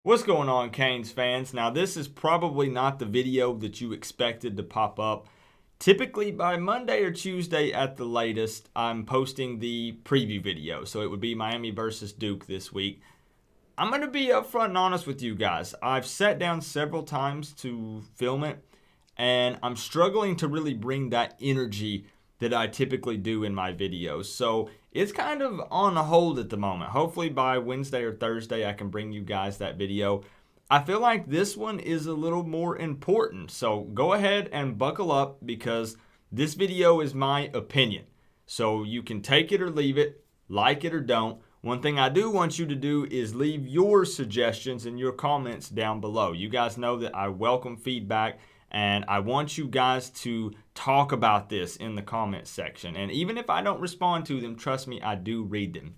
What's going on, Canes fans? Now, this is probably not the video that you expected to pop up. Typically, by Monday or Tuesday at the latest, I'm posting the preview video. So it would be Miami versus Duke this week. I'm going to be upfront and honest with you guys. I've sat down several times to film it, and I'm struggling to really bring that energy that I typically do in my videos. So it's kind of on hold at the moment. Hopefully by Wednesday or Thursday, I can bring you guys that video. I feel like this one is a little more important. So go ahead and buckle up because this video is my opinion. So you can take it or leave it, like it or don't. One thing I do want you to do is leave your suggestions and your comments down below. You guys know that I welcome feedback, and I want you guys to talk about this in the comments section. And even if I don't respond to them, trust me, I do read them.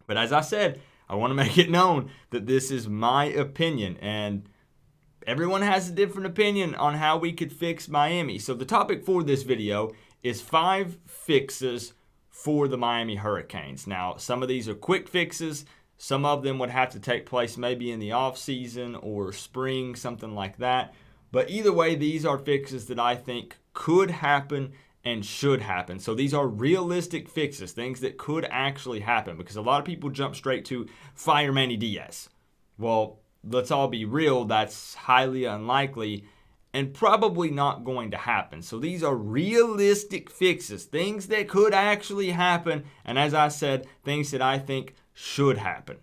But as I said, I want to make it known that this is my opinion, and everyone has a different opinion on how we could fix Miami. So the topic for this video is 5 fixes for the Miami Hurricanes. Now, some of these are quick fixes. Some of them would have to take place maybe in the off season or spring, something like that. But either way, these are fixes that I think could happen and should happen. So these are realistic fixes, things that could actually happen, because a lot of people jump straight to fire Manny Diaz. Well, let's all be real, that's highly unlikely and probably not going to happen. So these are realistic fixes, things that could actually happen, and as I said, things that I think should happen.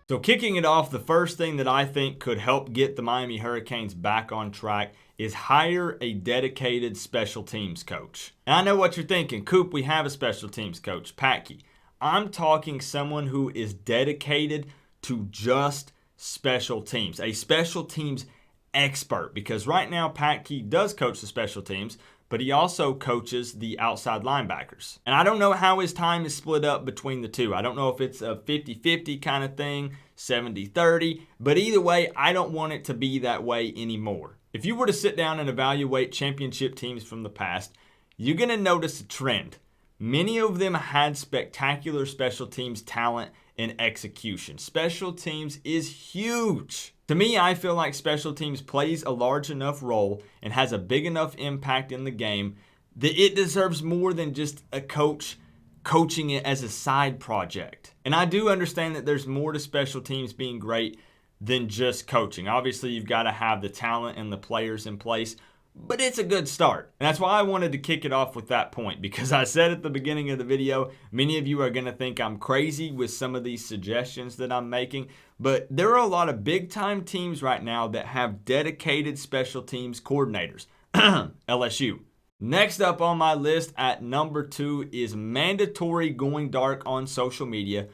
So kicking it off, the first thing that I think could help get the Miami Hurricanes back on track is hire a dedicated special teams coach. And I know what you're thinking, Coop, we have a special teams coach, 𝐂𝐿. I'm talking someone who is dedicated to just special teams, a special teams expert, because right now 𝐂𝐿 does coach the special teams, but he also coaches the outside linebackers. And I don't know how his time is split up between the two. I don't know if it's a 50-50 kind of thing, 70-30, but either way, I don't want it to be that way anymore. If you were to sit down and evaluate championship teams from the past, you're going to notice a trend. Many of them had spectacular special teams talent and execution. Special teams is huge. To me, I feel like special teams plays a large enough role and has a big enough impact in the game that it deserves more than just a coach coaching it as a side project. And I do understand that there's more to special teams being great than just coaching. Obviously, you've got to have the talent and the players in place, but it's a good start. And that's why I wanted to kick it off with that point, because I said at the beginning of the video, many of you are going to think I'm crazy with some of these suggestions that I'm making, but there are a lot of big-time teams right now that have dedicated special teams coordinators. LSU. Next up on my list at number 2 is mandatory going dark on social media,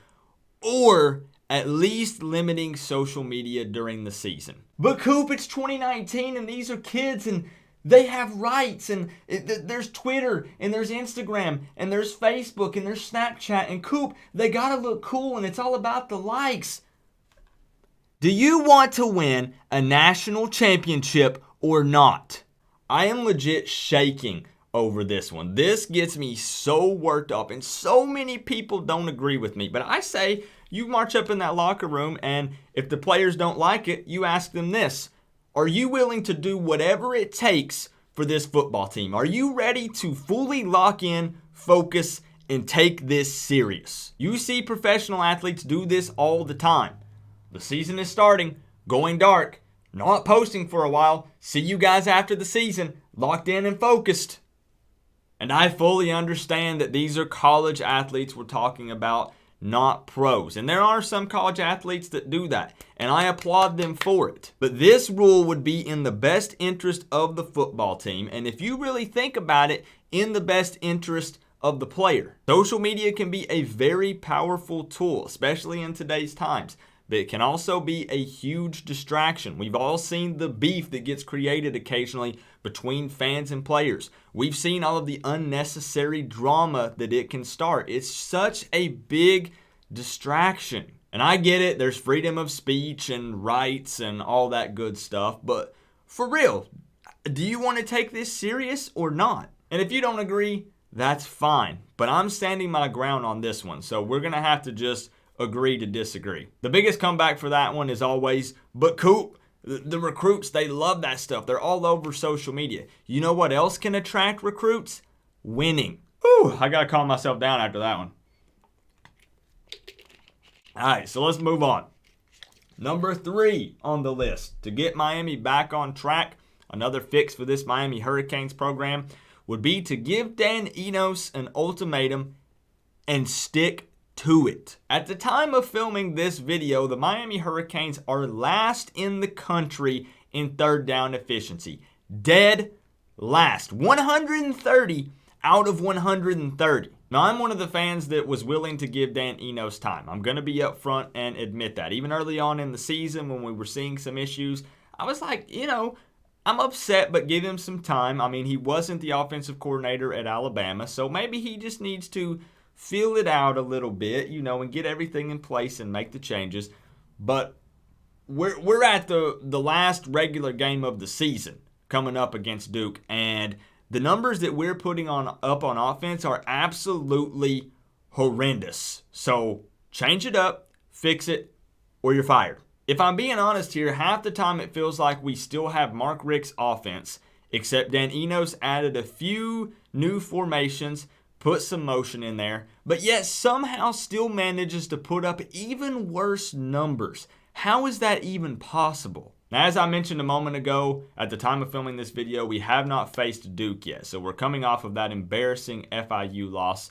or at least limiting social media during the season. But Coop, it's 2019 and these are kids and they have rights, and there's Twitter and there's Instagram and there's Facebook and there's Snapchat, and Coop, they gotta look cool and it's all about the likes. Do you want to win a national championship or not? I am legit shaking over this one. This gets me so worked up, and so many people don't agree with me. But I say you march up in that locker room, and if the players don't like it, you ask them this: are you willing to do whatever it takes for this football team? Are you ready to fully lock in, focus, and take this serious? You see professional athletes do this all the time. The season is starting, going dark, not posting for a while, see you guys after the season, locked in and focused. And I fully understand that these are college athletes we're talking about, not pros. And there are some college athletes that do that, and I applaud them for it. But this rule would be in the best interest of the football team, and if you really think about it, in the best interest of the player. Social media can be a very powerful tool, especially in today's times. But it can also be a huge distraction. We've all seen the beef that gets created occasionally between fans and players. We've seen all of the unnecessary drama that it can start. It's such a big distraction. And I get it, there's freedom of speech and rights and all that good stuff. But for real, do you want to take this serious or not? And if you don't agree, that's fine. But I'm standing my ground on this one. So we're going to have to just agree to disagree. The biggest comeback for that one is always, but Coop, the recruits, they love that stuff. They're all over social media. You know what else can attract recruits? Winning. Ooh, I got to calm myself down after that one. All right, so let's move on. Number 3 on the list to get Miami back on track, another fix for this Miami Hurricanes program, would be to give Dan Enos an ultimatum and stick to it. At the time of filming this video, the Miami Hurricanes are last in the country in third down efficiency. Dead last. 130 out of 130. Now, I'm one of the fans that was willing to give Dan Enos time. I'm going to be upfront and admit that. Even early on in the season when we were seeing some issues, I was like, I'm upset, but give him some time. I mean, he wasn't the offensive coordinator at Alabama, so maybe he just needs to feel it out a little bit, and get everything in place and make the changes. But we're at the last regular game of the season coming up against Duke, and the numbers that we're putting up on offense are absolutely horrendous. So change it up, fix it, or you're fired. If I'm being honest here, half the time it feels like we still have Mark Richt's offense, except Dan Enos added a few new formations, put some motion in there, but yet somehow still manages to put up even worse numbers. How is that even possible? Now, as I mentioned a moment ago, at the time of filming this video, we have not faced Duke yet. So we're coming off of that embarrassing FIU loss.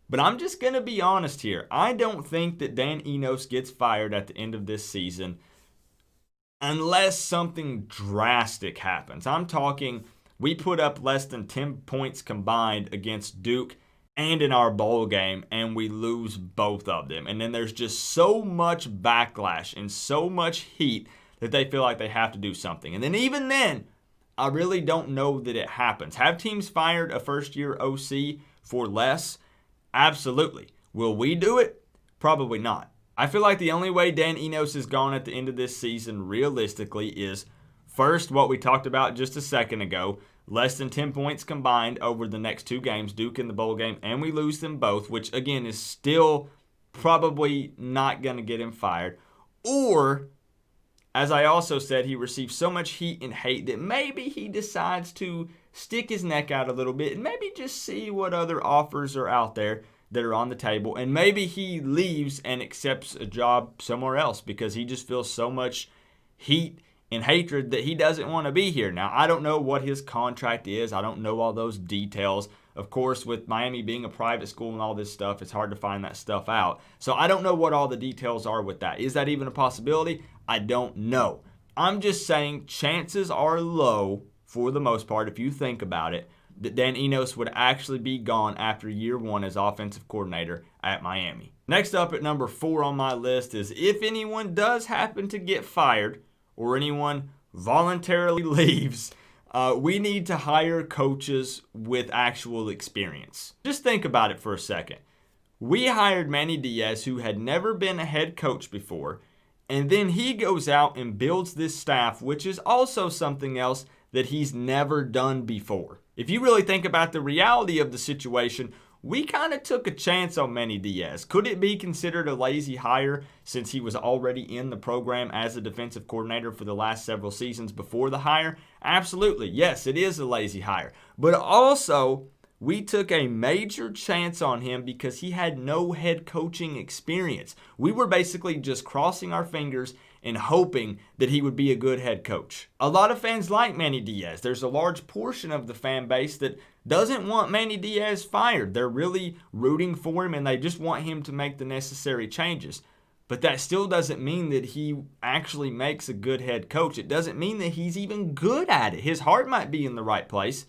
But I'm just going to be honest here. I don't think that Dan Enos gets fired at the end of this season unless something drastic happens. I'm talking, we put up less than 10 points combined against Duke and in our bowl game, and we lose both of them. And then there's just so much backlash and so much heat that they feel like they have to do something. And then even then, I really don't know that it happens. Have teams fired a first-year OC for less? Absolutely. Will we do it? Probably not. I feel like the only way Dan Enos is gone at the end of this season realistically is, first, what we talked about just a second ago, less than 10 points combined over the next 2 games, Duke in the bowl game, and we lose them both, which again is still probably not going to get him fired. Or, as I also said, he received so much heat and hate that maybe he decides to stick his neck out a little bit and maybe just see what other offers are out there that are on the table. And maybe he leaves and accepts a job somewhere else because he just feels so much heat and hatred that he doesn't want to be here. Now, I don't know what his contract is. I don't know all those details. Of course, with Miami being a private school and all this stuff, it's hard to find that stuff out. So I don't know what all the details are with that. Is that even a possibility? I don't know. I'm just saying chances are low, for the most part, if you think about it, that Dan Enos would actually be gone after year 1 as offensive coordinator at Miami. Next up at number 4 on my list is if anyone does happen to get fired or anyone voluntarily leaves, we need to hire coaches with actual experience. Just think about it for a second. We hired Manny Diaz, who had never been a head coach before, and then he goes out and builds this staff, which is also something else that he's never done before. If you really think about the reality of the situation, we kind of took a chance on Manny Diaz. Could it be considered a lazy hire since he was already in the program as a defensive coordinator for the last several seasons before the hire? Absolutely. Yes, it is a lazy hire. But also, we took a major chance on him because he had no head coaching experience. We were basically just crossing our fingers and hoping that he would be a good head coach. A lot of fans like Manny Diaz. There's a large portion of the fan base that doesn't want Manny Diaz fired. They're really rooting for him and they just want him to make the necessary changes. But that still doesn't mean that he actually makes a good head coach. It doesn't mean that he's even good at it. His heart might be in the right place,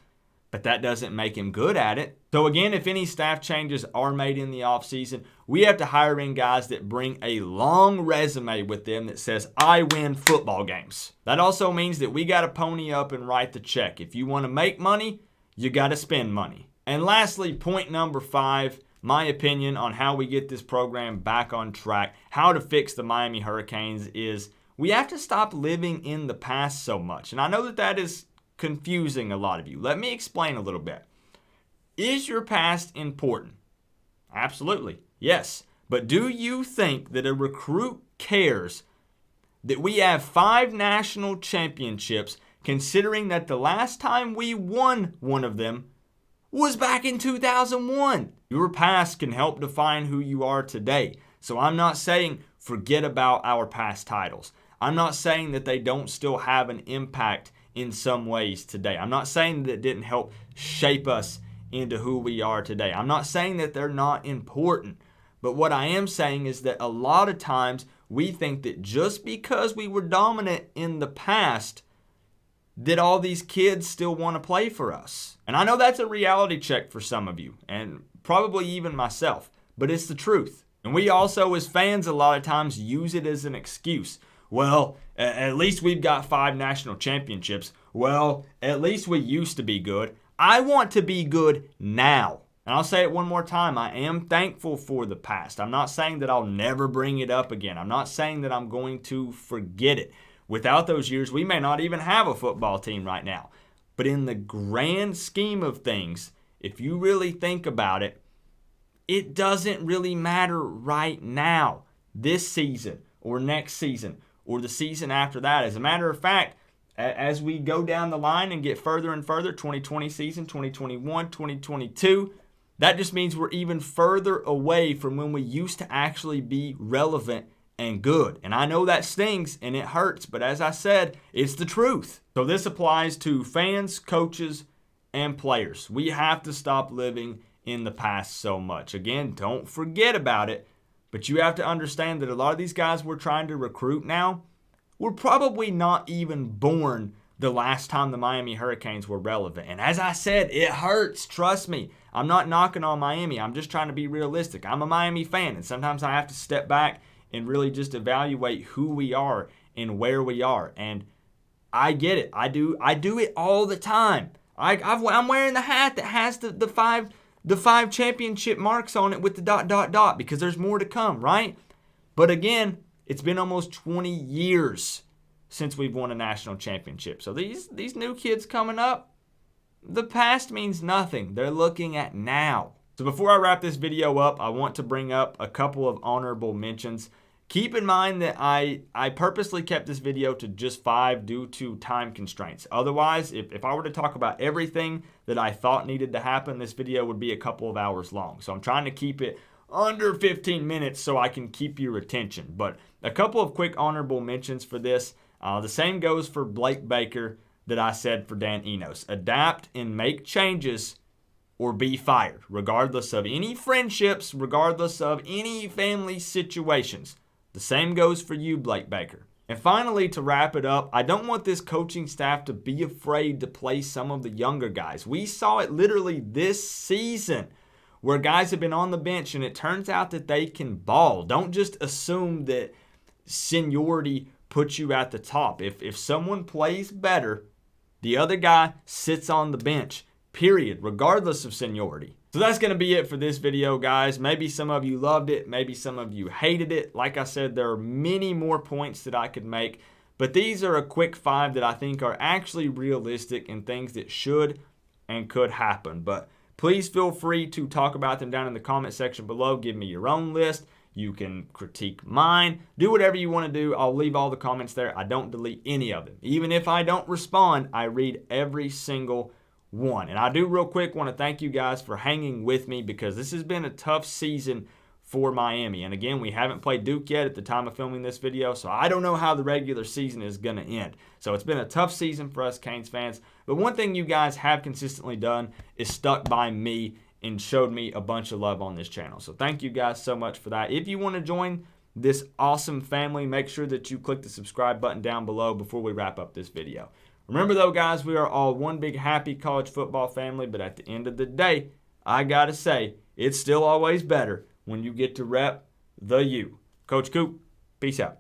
but that doesn't make him good at it. So again, if any staff changes are made in the offseason, we have to hire in guys that bring a long resume with them that says, I win football games. That also means that we got to pony up and write the check. If you want to make money, you got to spend money. And lastly, point number 5, my opinion on how we get this program back on track, how to fix the Miami Hurricanes, is we have to stop living in the past so much. And I know that is confusing a lot of you. Let me explain a little bit. Is your past important? Absolutely, yes. But do you think that a recruit cares that we have 5 national championships, considering that the last time we won one of them was back in 2001? Your past can help define who you are today. So I'm not saying forget about our past titles. I'm not saying that they don't still have an impact in some ways today. I'm not saying that it didn't help shape us into who we are today. I'm not saying that they're not important. But what I am saying is that a lot of times we think that just because we were dominant in the past, that all these kids still want to play for us. And I know that's a reality check for some of you, and probably even myself, but it's the truth. And we also, as fans, a lot of times use it as an excuse. Well, at least we've got 5 national championships. Well, at least we used to be good. I want to be good now. And I'll say it one more time. I am thankful for the past. I'm not saying that I'll never bring it up again. I'm not saying that I'm going to forget it. Without those years, we may not even have a football team right now. But in the grand scheme of things, if you really think about it, it doesn't really matter right now, this season or next season or the season after that. As a matter of fact, as we go down the line and get further and further, 2020 season, 2021, 2022, that just means we're even further away from when we used to actually be relevant and good. And I know that stings and it hurts, but as I said, it's the truth. So this applies to fans, coaches, and players. We have to stop living in the past so much. Again, don't forget about it, but you have to understand that a lot of these guys we're trying to recruit now were probably not even born the last time the Miami Hurricanes were relevant. And as I said, it hurts. Trust me. I'm not knocking on Miami. I'm just trying to be realistic. I'm a Miami fan, and sometimes I have to step back and really just evaluate who we are and where we are. And I get it. I do it all the time. I'm wearing the hat that has the five championship marks on it with the ... because there's more to come, right? But again, it's been almost 20 years since we've won a national championship. So these new kids coming up, the past means nothing. They're looking at now. So before I wrap this video up, I want to bring up a couple of honorable mentions. Keep in mind that I purposely kept this video to just 5 due to time constraints. Otherwise, if I were to talk about everything that I thought needed to happen, this video would be a couple of hours long. So I'm trying to keep it under 15 minutes so I can keep your attention. But a couple of quick honorable mentions for this. The same goes for Blake Baker that I said for Dan Enos. Adapt and make changes or be fired, regardless of any friendships, regardless of any family situations. The same goes for you, Blake Baker. And finally, to wrap it up, I don't want this coaching staff to be afraid to play some of the younger guys. We saw it literally this season where guys have been on the bench and it turns out that they can ball. Don't just assume that seniority puts you at the top. If someone plays better, the other guy sits on the bench, period, regardless of seniority. So that's going to be it for this video, guys. Maybe some of you loved it. Maybe some of you hated it. Like I said, there are many more points that I could make, but these are a quick 5 that I think are actually realistic and things that should and could happen. But please feel free to talk about them down in the comment section below. Give me your own list. You can critique mine. Do whatever you want to do. I'll leave all the comments there. I don't delete any of them. Even if I don't respond, I read every single one. And I do real quick want to thank you guys for hanging with me because this has been a tough season for Miami. And again, we haven't played Duke yet at the time of filming this video, so I don't know how the regular season is going to end. So it's been a tough season for us Canes fans. But one thing you guys have consistently done is stuck by me and showed me a bunch of love on this channel. So thank you guys so much for that. If you want to join this awesome family, make sure that you click the subscribe button down below before we wrap up this video. Remember though, guys, we are all one big happy college football family, but at the end of the day, I gotta say, it's still always better when you get to rep the U. Coach Coop, peace out.